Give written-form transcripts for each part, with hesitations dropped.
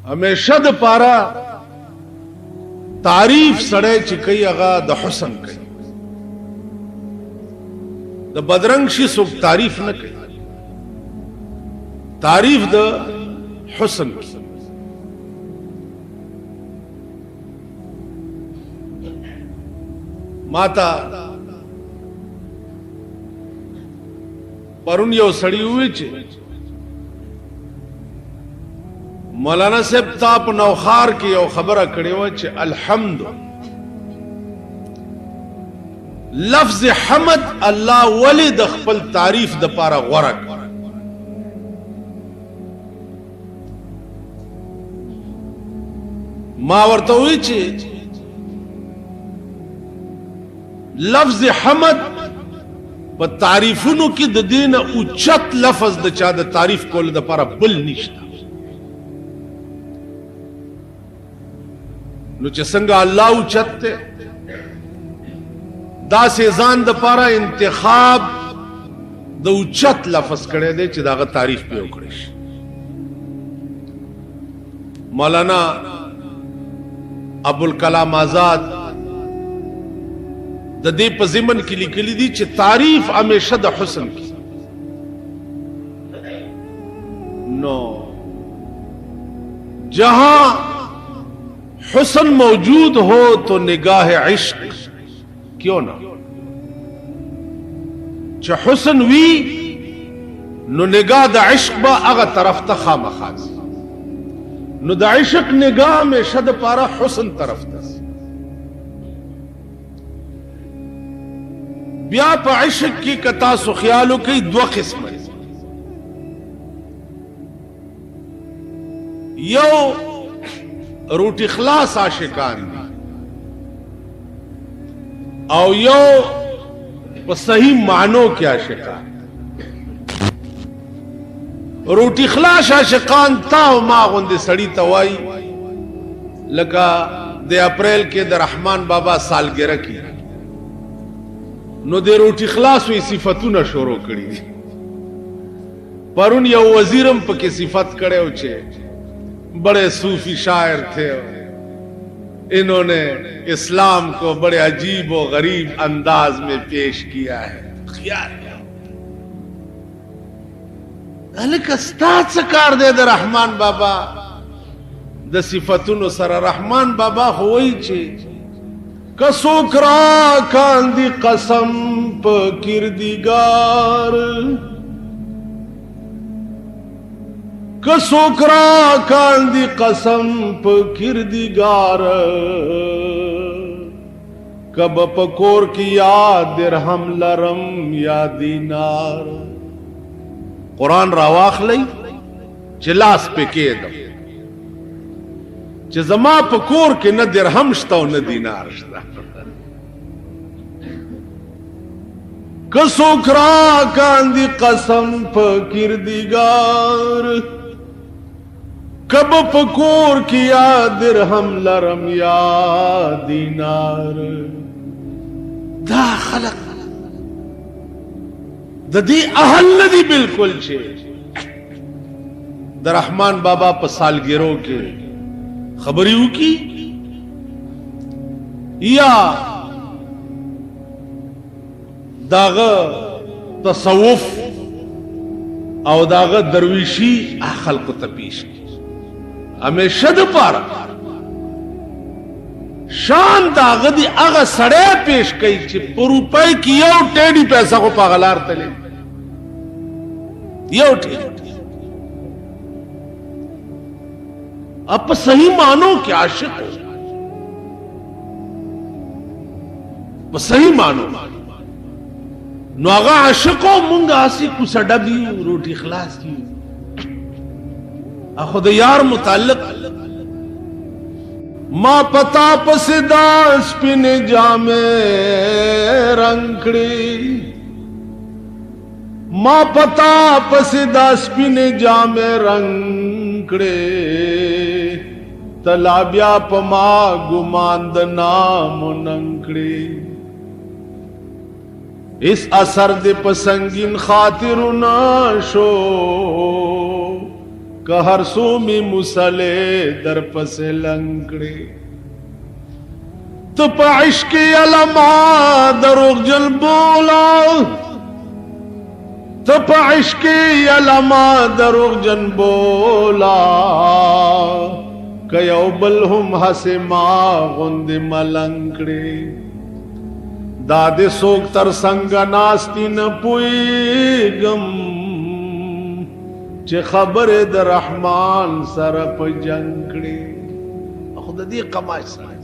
हमेशा द पारा तारीफ सड़े चिकई अगा द हुसन कई द बदरंग शी सुख तारीफ न कई तारीफ द हुसन की। माता परुन यो सड़ी हुई चे मौलाना साहब ताप नौखार की यो खबर कड़े हुए चे अल्हम्द लफ्ज हमद अल्लाह वली दखपल तारीफ द पारा गौरक मावर्त हुई चे लफ्ज हमद प तारीफुनु की द दीन उच्चत लफ्ज द चा द तारीफ कोल द पारा बुल निश्ता नु चे संगा अल्लाह उच्चत ते दा से जान द पारा इंतखाब द उच्चत लफ्ज करे दे चे दागा तारीफ पे उकड़ेश। मौलाना अबुल कलाम आजाद द दे पजिमन की लिखली दी चे तारीफ हमेशा द हुसन की नो जहां हुसन मौजूद हो तो निगाह इश्क क्यों ना चे हुसन वी नो निगाह द इश्क बा अगा तरफ तखा मखाज नो द इश्क निगाह में शद पारा हुसन तरफ तस ब्या प इश्क की कता सुख्यालों की दो किस्म यो रूटी खलास आशिकान और यो सही मानो के आशिकान रूटी खलास आशिकान ताव मागुंदे सड़ी तवाई लका दे अप्रैल के द रहमान बाबा सालगिरह की नो दे रोटी खलास हुई सिफतू न शोरो कड़ी पर उन यो वजीरम पके सिफत करे उचे बड़े सूफी शायर थे इन्होंने इस्लाम को बड़े अजीब और गरीब अंदाज में पेश किया है। कस्ताद सकार दे द रहमान बाबा द सिफतुन सर रहमान बाबा होई चे कसोकरा कांदी कसम प किरदिगार कसोकरा कांदी कसम प किरदिगार कब पकोर की याद दिरहम लरम या दीनार कुरान रावाख लई चिलास पे के दम चे जमा पकोर के न दिरहम शता न दीनार शता कसोकरा कांदी कसम प किरदिगार कब पकोर किया दिरहम लरम या दीनार दा खलक ददी अहल नदी बिल्कुल छे द रहमान बाबा प सालगिरह के खबरियों की या दाग तसव्वुफ और दाग दरवीशी अखल को तपीश की हमेशा द पारा शान दागदी अग सड़े पेश कई चे रुपए की यो टेढ़ी पैसा को पागलार तले यो टेढ़ी अब सही मानो कि आशिक हो सही मानो नौगा आशिको मुंगा आसी कुछ डबी रोटी खलास की खुद यार मुताल्लिक मां पता पसिदास पिने जामे रंगड़ी मां पता पसिदास पिने जामे रंगड़े तलाबिया पमा गुमांद नाम नंकड़े इस असर दे पसंगिन खातिर ना शो که هر سو می مسلے در پس لنکڑے تو پا عشقی علما دروغ جل بولا تو پا عشقی علما دروغ جن بولا که یو بل هم حسما غند ملنکڑے داد سوک تر سنگ ناستی نپویگم چه خبر در رحمان سر پا جنکڑے خود دی قماش سر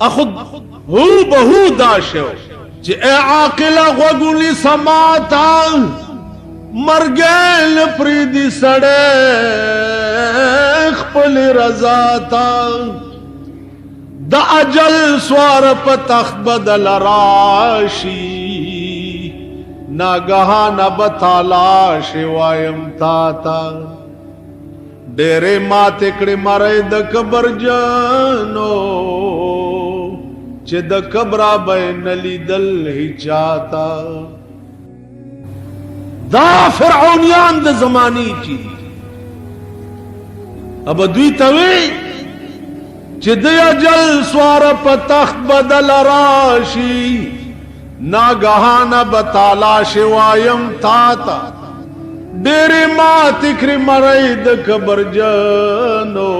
اخد ہو بہو داشو چه اے عاقل غوگولی سماتا مرگیل پریدی سڑے خپل رضاتا دا اجل سوار پا تخت بدل راشی ناگہان بتالاش وایم تاتا ڈیرے مات اکڑی مرے دا کبر جانو چه دا کبرا بین لی دل ہی چاہتا دا فرعونیان دا زمانی چی اب دوی توی چه دا جل سوار پا تخت بدل راشی ناگہان بتالاش وایم تاتا ڈیرے مات اکڑی مرے دا کبر جانو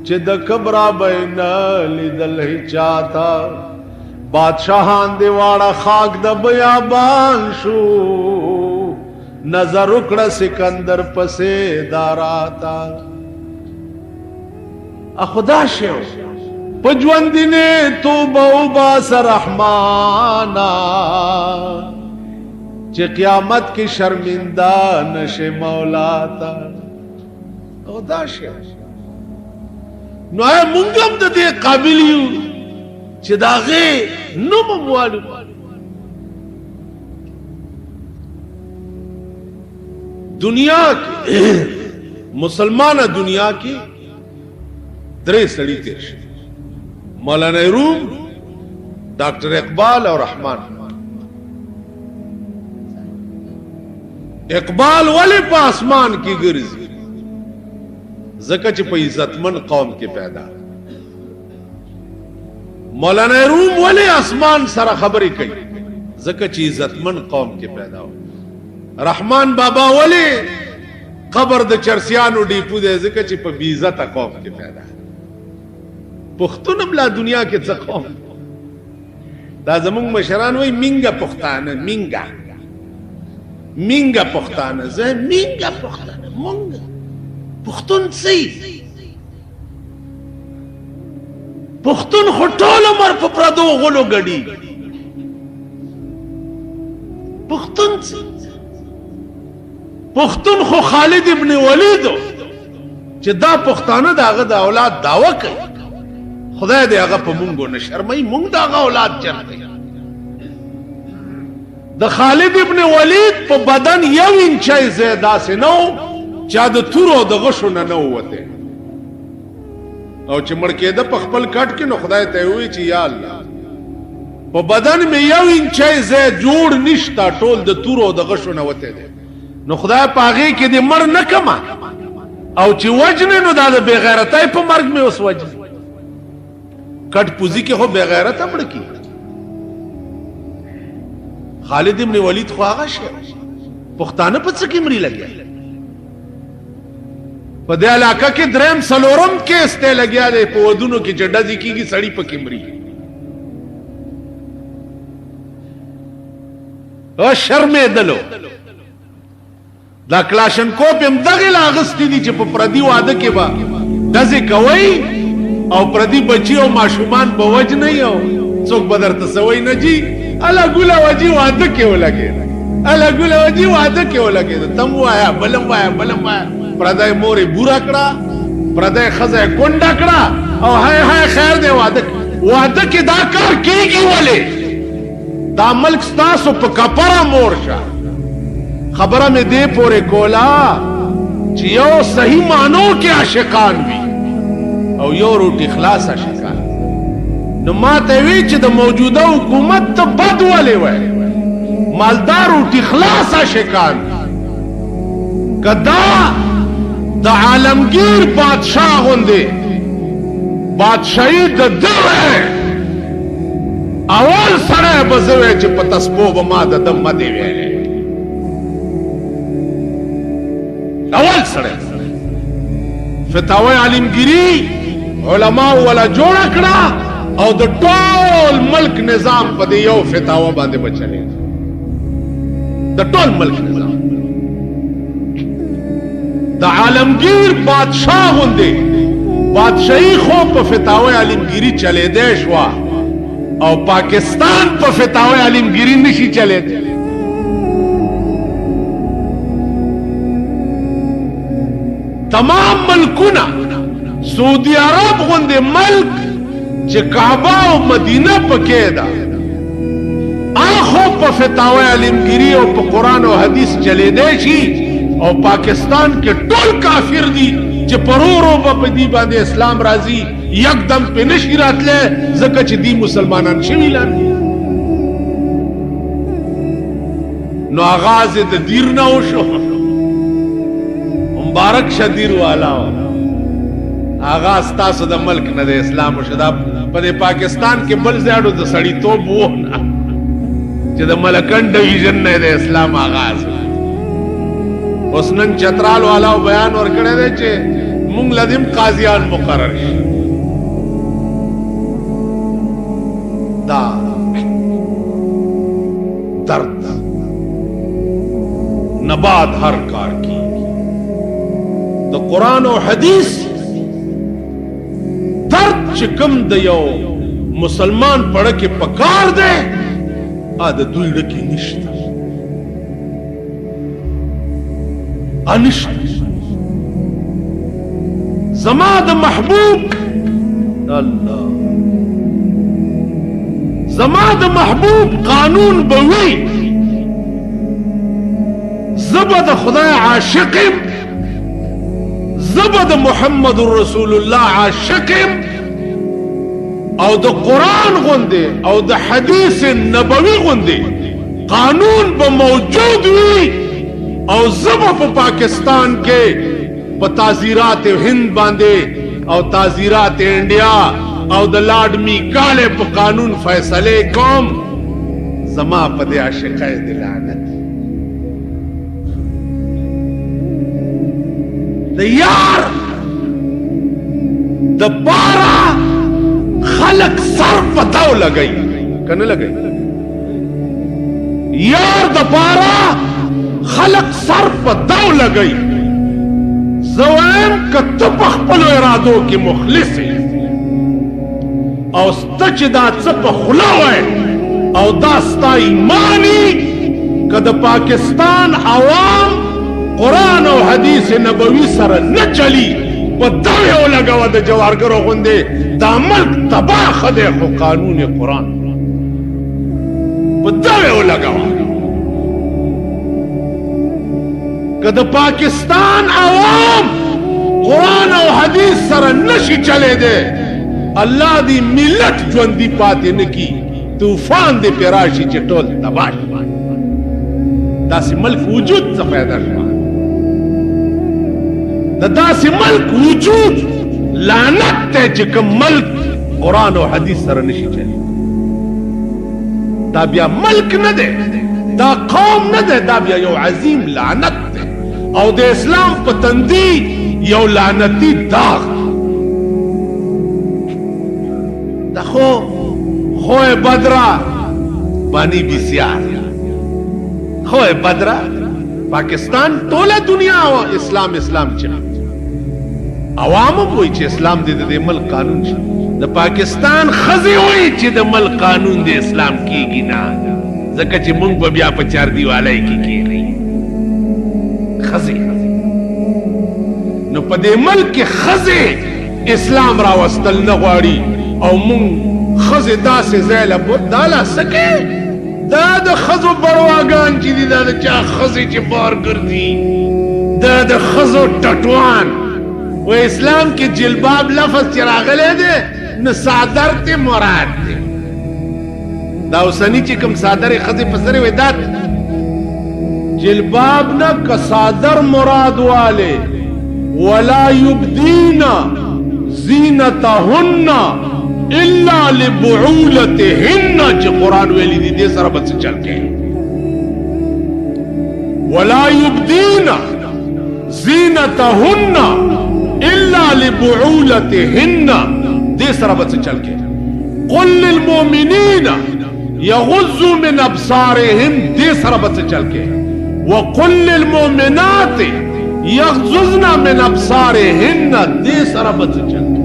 چه د کبرا بین لیدل ہی چاہتا بادشاہان دیواڑا خاک د بیابان شو نظر اکڑا سکندر پسے داراتا اخدا شو پجوندی نے توبہ باس رحمانا چه قیامت کی شرمندہ نش مولاتا اخدا شو نو اے منگم دا دے قابلیو چه دا غی نو مموالو دنیا کی مسلمان دنیا کی درے سڑی تیر شد مولانا روم ڈاکٹر اقبال اور رحمان اقبال والے پا آسمان کی گرزی زکا چی پا عزتمن قوم کے پیدا مولانا روم والے آسمان سارا خبری کئی زکا چی عزتمن قوم کے پیدا ہو رحمان بابا والے قبر د چرسیانو ڈیپو دے زکا چی پا بیزت قوم کے پیدا پختون لا دنیا کے چا قوم دا زمون مشران وی منگا پختانا منگا پختانا زی منگا پختانا منگا پختون سی پختون خطول عمر پا پردو غلو گڑی پختون سی پختون خو خالد ابن ولیدو چه دا پختانه دا آغا دا اولاد دعوه کئی خدای دے آغا پا منگو نشرمائی منگ دا آغا اولاد چرتے دا خالد ابن ولید پا بدن یو انچائی زیدہ سے نو چا د تورو د غشو نه نوته او چې مړکې د پخپل کټ کې نو خدای ته وی چې یا الله په بدن می یو انچای زه جوړ نشتا ټول د تورو د غشو نه وته دي نو خدای پاغي کې دې مړ نه کما او چې وجنه نو دا د بغیرتای په مرګ می اوس وجه کټ پوزي کې هو بغیرت مړ کی خالد ابن ولید خو هغه شه پښتانه په څه کې مری لګیا په دې علاقه کې دریم سلورم کې استه لګیا دی په ودونو کې جډه ځکیږي سړی په کمري او شرمې دلو دا کلاشن کوپ هم دغه لاغستی دي چې په پردي واده کې با دځه کوي او پردي بچي او ماشومان په وج نه یو څوک بدر تسوي نه جی الا ګولا وجي واده کې ولګي الا ګولا وجي واده کې ولګي تم وایا بلم وایا پردای مورې بورا کړه پردای خزه کونډه کړه او هاي خیر دی واده کې دا کار کیږي ولې دا ملک ستاسو په کپره مورشه خبره مې دې پورې کولا چې یو صحیح معنو کې عاشقان وي او یو روټي خلاص عاشقان نو ما ته وی چې د موجوده حکومت ته بد ولې وای مالدار روټي خلاص عاشقان کدا د عالمگیر بادشاہ غوندے بادشاہی د دوے اول سره بزوے چې پتسپو بما د دم مدی ویلے اول سره فتاوی عالمگیری علماء ولا جوړ کړه او د ټول ملک نظام په دی یو فتاوا باندې بچلې د ټول ملک نظام د عالمگیر بادشاہ غوندے بادشاہی خو په فتاوی عالمگیری چلے دے شوا او پاکستان په فتاوی عالمگیری نشي چلے دے تمام ملکونه سعودی عرب غوندے ملک چې کعبه او مدینه پکې ده اخو په فتاوی عالمگیری او په قرآن او حدیث چلے دے شي او پاکستان کې ټول کافر دي چې پرورو په دې باندې اسلام راځي یکدم په نشی راتله ځکه چې دی مسلمانان شوي لاندې نو آغاز د دیر نه وشو مبارک شدیر والا آغاز تاسو د ملک نه د اسلام شدا په پاکستان کې بل زیاړو د سړی توپ وو نه چې د ملکن ډیویژن نه د اسلام آغاز اوس نن چترال والا بیان ورکړی دی چې مونږ لدیم قاضیان مقرر شي دا درد نباد ہر کار کی د قرآن او حدیث درد چکم د یو مسلمان پڑھ کے پکار دے آد دوی ڈکی نشتا انشتا زماد محبوب اللہ زماد محبوب قانون بوی زبد خدا عاشقم زبد محمد رسول اللہ عاشقم او د قرآن غندے او د حدیث نبوی غندے قانون با موجود ہوئی او زبا پا پاکستان کے پا تعزیرات ہند باندے او تعزیرات انڈیا او د لارڈ می کالے پا قانون فیصلے کوم زما پا دے عاشقہ دلانت د یار د پارا خلق سر پتاو لگئی کنے لگئی یار د پارا خلق سر پتاو لگئی زوائم کتب اخپلو ارادو کی مخلصی او ستچ دا چپ خلاوے او داستا ایمانی کد پاکستان عوام قرآن او حدیث نبوی سر نہ چلی و دعوے او لگا دا جوارگرو غندے دا ملک تباہ خدے خو قانون قرآن و دعوے او لگا کد پاکستان عوام قرآن او حدیث سر نشی چلے دے اللہ دی ملت جوندی پاتے نکی طوفان دے پیراشی چٹول تباہ دا سی ملک وجود سے پیدا شوا دا سی ملک وجود لعنت تے چکم ملک قرآن و حدیث سر نشی چلی دا بیا ملک نہ دے دا قوم نہ دے دا بیا یو عظیم لعنت تے او دے اسلام پتندی یو لعنتی داغ دا خوئے بدرہ بانی بیسیار خوئے بدرہ پاکستان تولا دنیا اسلام اسلام چلا عوام ہوئی چھ اسلام دے دے ملک قانون چھ دا پاکستان خزی ہوئی چھ دا ملک قانون دے اسلام کی گی نا زکا چھ منگ بیا پچار دیوالائی کی رہی خزی نو پا دے ملک خزی اسلام راوستل نغواری او منگ خزی دا سے زیلہ بود دالا سکے دا دا خزو برواگان چی دی دا دا چا خزی چی بار کردی دا دا خزو ٹٹوان و اسلام کی جلباب لفظ چراغلے دے نہ صادر تے مراد دے دا اسانی چی کم صادر خزی پسرے وی داد जिलबाब न कसादर मुराद वाले वला युबदीना ज़ीनतहुन्ना इल्ला लिबुउलतिहिन्ना जो कुरान वेली दी दे सरा बच चल के वला युबदीना ज़ीनतहुन्ना इल्ला लिबुउलतिहिन्ना दे सरा बच चल के कुल लिल मुमिनीना यगुज़्ज़ू मिन अब्सारिहिम दे सरा बच चल के व कुल लिल मुमिनाति यग़ज़ुज़्ना मिन अब्सारिहिन्ना दे सरा बच चल के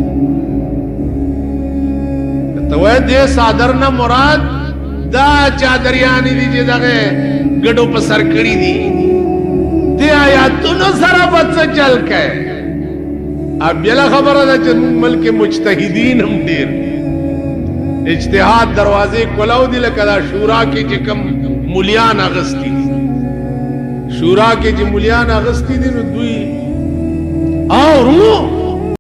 तो वह दे सादर न मुराद दा चादरियानी दी जे दगे गडो पर सरकड़ी दी दे आयातुन सरा बच चल के अब यला खबर है कि मुल्क मुज्तहिदीन हम देर इज्तिहाद दरवाजे कोलाउ दिल कदा शूरा के जिकम मुलियान अगस्ती शूरा के जी मुलियान अगस्ती दिन दुई और